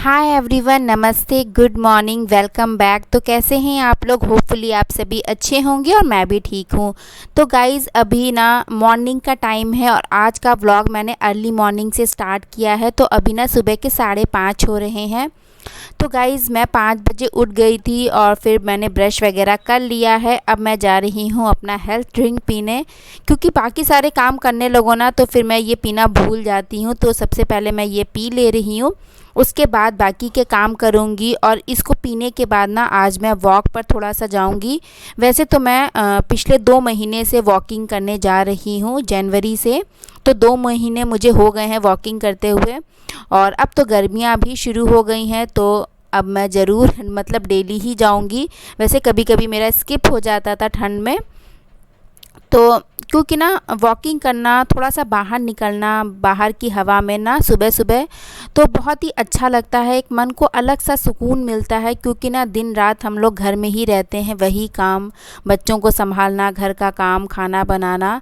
Hi everyone, नमस्ते, good morning, welcome back. तो कैसे हैं आप लोग? होपफुली आप सभी अच्छे होंगे और मैं भी ठीक हूँ। तो गाइज़ अभी ना मॉर्निंग का टाइम है और आज का व्लॉग मैंने अर्ली मॉर्निंग से स्टार्ट किया है। तो अभी ना सुबह के 5:30 हो रहे हैं। तो गाइज़ मैं 5 बजे उठ गई थी और फिर मैंने ब्रश वगैरह कर लिया है। अब मैं जा रही हूँ अपना हेल्थ ड्रिंक पीने, क्योंकि बाकी सारे काम करने लगो ना तो फिर मैं ये पीना भूल जाती हूँ। तो सबसे पहले मैं ये पी ले रही हूँ, उसके बाद बाकी के काम करूँगी। और इसको पीने के बाद ना आज मैं वॉक पर थोड़ा सा जाऊँगी। वैसे तो मैं पिछले 2 महीने से वॉकिंग करने जा रही हूँ, जनवरी से। तो 2 महीने मुझे हो गए हैं वॉकिंग करते हुए, और अब तो गर्मियाँ भी शुरू हो गई हैं। तो अब मैं ज़रूर मतलब डेली ही जाऊँगी। वैसे कभी कभी मेरा स्किप हो जाता था ठंड में। तो क्योंकि ना वॉकिंग करना, थोड़ा सा बाहर निकलना, बाहर की हवा में ना सुबह सुबह तो बहुत ही अच्छा लगता है। एक मन को अलग सा सुकून मिलता है, क्योंकि ना दिन रात हम लोग घर में ही रहते हैं, वही काम, बच्चों को संभालना, घर का काम, खाना बनाना।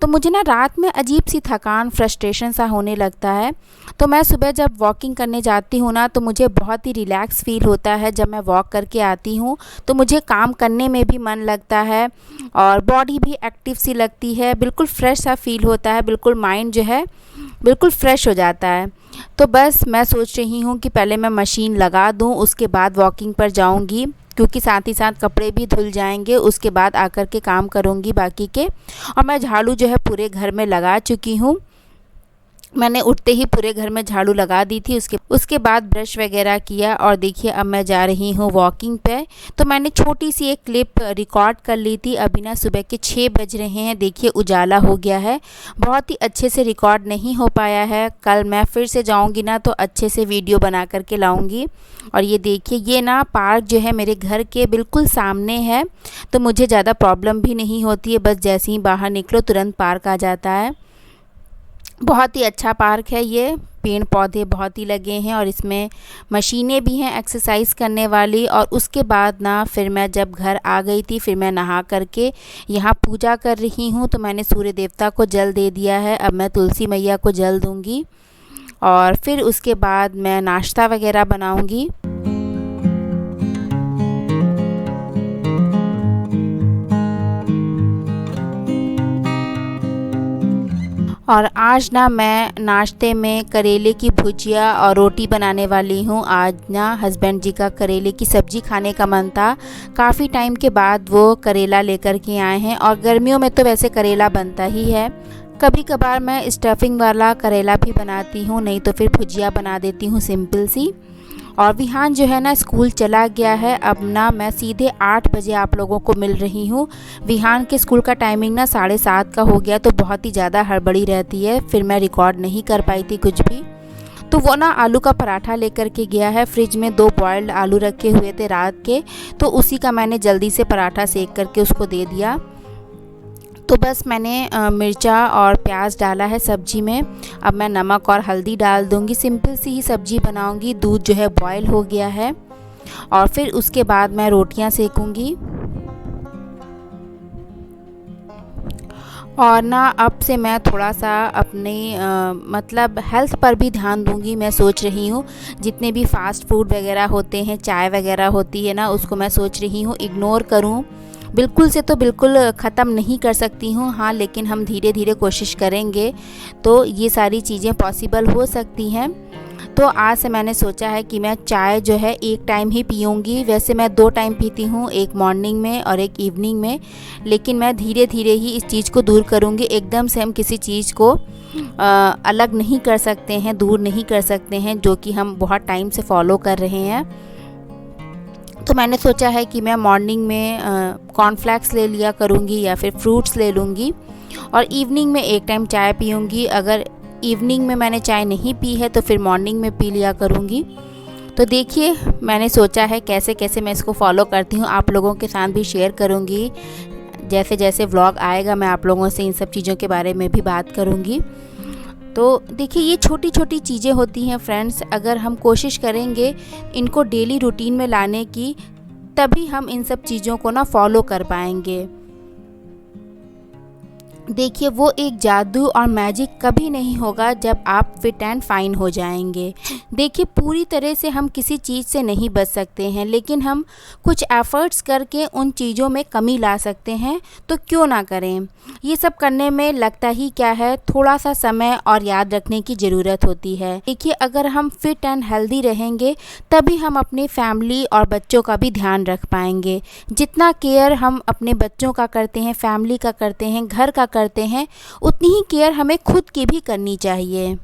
तो मुझे ना रात में अजीब सी थकान, फ्रस्ट्रेशन सा होने लगता है। तो मैं सुबह जब वॉकिंग करने जाती हूँ ना तो मुझे बहुत ही रिलैक्स फील होता है। जब मैं वॉक करके आती हूँ तो मुझे काम करने में भी मन लगता है और बॉडी भी एक्टिव सी लगती है, बिल्कुल फ्रेश सा फील होता है, बिल्कुल माइंड जो है बिल्कुल फ्रेश हो जाता है। तो बस मैं सोच रही हूँ कि पहले मैं मशीन लगा दूँ, उसके बाद वॉकिंग पर जाऊँगी, क्योंकि साथ ही साथ कपड़े भी धुल जाएंगे। उसके बाद आकर के काम करूँगी बाकी के। और मैं झाड़ू जो है पूरे घर में लगा चुकी हूँ। मैंने उठते ही पूरे घर में झाड़ू लगा दी थी। उसके बाद ब्रश वगैरह किया और देखिए अब मैं जा रही हूँ वॉकिंग पे। तो मैंने छोटी सी एक क्लिप रिकॉर्ड कर ली थी। अभी ना सुबह के 6 बज रहे हैं, देखिए उजाला हो गया है। बहुत ही अच्छे से रिकॉर्ड नहीं हो पाया है। कल मैं फिर से जाऊँगी ना तो अच्छे से वीडियो बना करके लाऊँगी। और ये देखिए, ये ना पार्क जो है मेरे घर के बिल्कुल सामने है, तो मुझे ज़्यादा प्रॉब्लम भी नहीं होती है। बस जैसे ही बाहर निकलो तुरंत पार्क आ जाता है। बहुत ही अच्छा पार्क है ये, पेड़ पौधे बहुत ही लगे हैं और इसमें मशीनें भी हैं एक्सरसाइज करने वाली। और उसके बाद ना फिर मैं जब घर आ गई थी, फिर मैं नहा करके यहाँ पूजा कर रही हूँ। तो मैंने सूर्य देवता को जल दे दिया है, अब मैं तुलसी मैया को जल दूँगी और फिर उसके बाद मैं नाश्ता वगैरह बनाऊँगी। और आज ना मैं नाश्ते में करेले की भुजिया और रोटी बनाने वाली हूँ। आज ना हस्बैंड जी का करेले की सब्ज़ी खाने का मन था। काफ़ी टाइम के बाद वो करेला लेकर के आए हैं, और गर्मियों में तो वैसे करेला बनता ही है। कभी कभार मैं स्टफिंग वाला करेला भी बनाती हूँ, नहीं तो फिर भुजिया बना देती हूँ सिंपल सी। और विहान जो है ना स्कूल चला गया है। अब ना मैं सीधे 8 बजे आप लोगों को मिल रही हूँ। विहान के स्कूल का टाइमिंग ना 7:30 का हो गया, तो बहुत ही ज़्यादा हड़बड़ी रहती है, फिर मैं रिकॉर्ड नहीं कर पाई थी कुछ भी। तो वो ना आलू का पराठा लेकर के गया है। फ्रिज में 2 बॉयल्ड आलू रखे हुए थे रात के, तो उसी का मैंने जल्दी से पराठा सेक करके उसको दे दिया। तो बस मैंने मिर्चा और प्याज डाला है सब्जी में। अब मैं नमक और हल्दी डाल दूँगी, सिंपल सी ही सब्जी बनाऊँगी। दूध जो है बॉयल हो गया है और फिर उसके बाद मैं रोटियां सेकूँगी। और ना अब से मैं थोड़ा सा अपने मतलब हेल्थ पर भी ध्यान दूंगी। मैं सोच रही हूँ जितने भी फ़ास्ट फूड वगैरह होते हैं, चाय वगैरह होती है ना, उसको मैं सोच रही हूँ इग्नोर करूँ। बिल्कुल से तो बिल्कुल ख़त्म नहीं कर सकती हूँ, हाँ, लेकिन हम धीरे धीरे कोशिश करेंगे तो ये सारी चीज़ें पॉसिबल हो सकती हैं। तो आज से मैंने सोचा है कि मैं चाय जो है एक टाइम ही पीऊँगी। वैसे मैं 2 टाइम पीती हूँ, एक मॉर्निंग में और एक इवनिंग में, लेकिन मैं धीरे धीरे ही इस चीज़ को दूर करूँगी। एकदम से हम किसी चीज़ को अलग नहीं कर सकते हैं, दूर नहीं कर सकते हैं, जो कि हम बहुत टाइम से फॉलो कर रहे हैं। तो मैंने सोचा है कि मैं मॉर्निंग में कॉर्नफ्लेक्स ले लिया करूँगी या फिर फ्रूट्स ले लूँगी, और इवनिंग में एक टाइम चाय पीऊँगी। अगर इवनिंग में मैंने चाय नहीं पी है तो फिर मॉर्निंग में पी लिया करूँगी। तो देखिए मैंने सोचा है कैसे कैसे मैं इसको फॉलो करती हूँ, आप लोगों के साथ भी शेयर करूँगी। जैसे जैसे व्लॉग आएगा मैं आप लोगों से इन सब चीज़ों के बारे में भी बात करूँगी। तो देखिए ये छोटी छोटी चीज़ें होती हैं फ्रेंड्स, अगर हम कोशिश करेंगे इनको डेली रूटीन में लाने की, तभी हम इन सब चीज़ों को ना फॉलो कर पाएंगे। देखिए वो एक जादू और मैजिक कभी नहीं होगा जब आप फिट एंड फाइन हो जाएंगे। देखिए पूरी तरह से हम किसी चीज़ से नहीं बच सकते हैं, लेकिन हम कुछ एफ़र्ट्स करके उन चीज़ों में कमी ला सकते हैं, तो क्यों ना करें। ये सब करने में लगता ही क्या है, थोड़ा सा समय और याद रखने की ज़रूरत होती है। देखिए अगर हम फिट एंड हेल्दी रहेंगे तभी हम अपनी फैमिली और बच्चों का भी ध्यान रख पाएंगे। जितना केयर हम अपने बच्चों का करते हैं, फैमिली का करते हैं, घर का करते हैं, उतनी ही केयर हमें खुद की भी करनी चाहिए।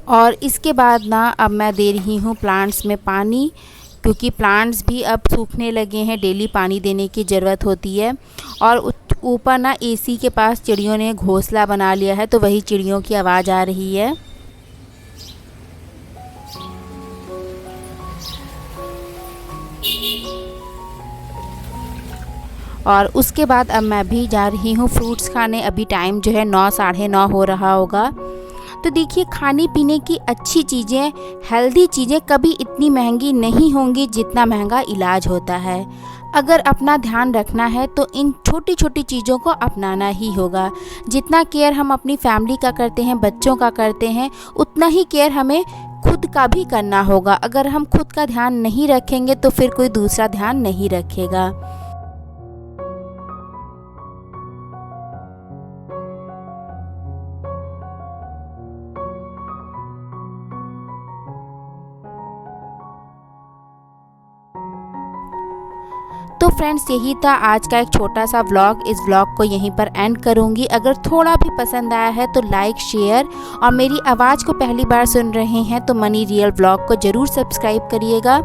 और इसके बाद ना अब मैं दे रही हूँ प्लांट्स में पानी, क्योंकि प्लांट्स भी अब सूखने लगे हैं, डेली पानी देने की ज़रूरत होती है। और ऊपर ना एसी के पास चिड़ियों ने घोंसला बना लिया है, तो वही चिड़ियों की आवाज़ आ रही है। और उसके बाद अब मैं भी जा रही हूँ फ्रूट्स खाने। अभी टाइम जो है 9 साढ़े 9 हो रहा होगा। तो देखिए खाने पीने की अच्छी चीज़ें, हेल्दी चीज़ें कभी इतनी महंगी नहीं होंगी जितना महंगा इलाज होता है। अगर अपना ध्यान रखना है तो इन छोटी छोटी चीज़ों को अपनाना ही होगा। जितना केयर हम अपनी फैमिली का करते हैं, बच्चों का करते हैं, उतना ही केयर हमें खुद का भी करना होगा। अगर हम खुद का ध्यान नहीं रखेंगे तो फिर कोई दूसरा ध्यान नहीं रखेगा। तो फ्रेंड्स यही था आज का एक छोटा सा व्लॉग। इस व्लॉग को यहीं पर एंड करूँगी। अगर थोड़ा भी पसंद आया है तो लाइक, शेयर, और मेरी आवाज़ को पहली बार सुन रहे हैं तो मनी रियल व्लॉग को ज़रूर सब्सक्राइब करिएगा।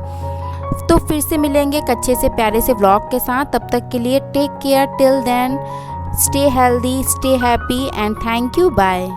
तो फिर से मिलेंगे एक अच्छे से प्यारे से व्लॉग के साथ। तब तक के लिए take care, till then stay healthy, stay happy and thank you, bye.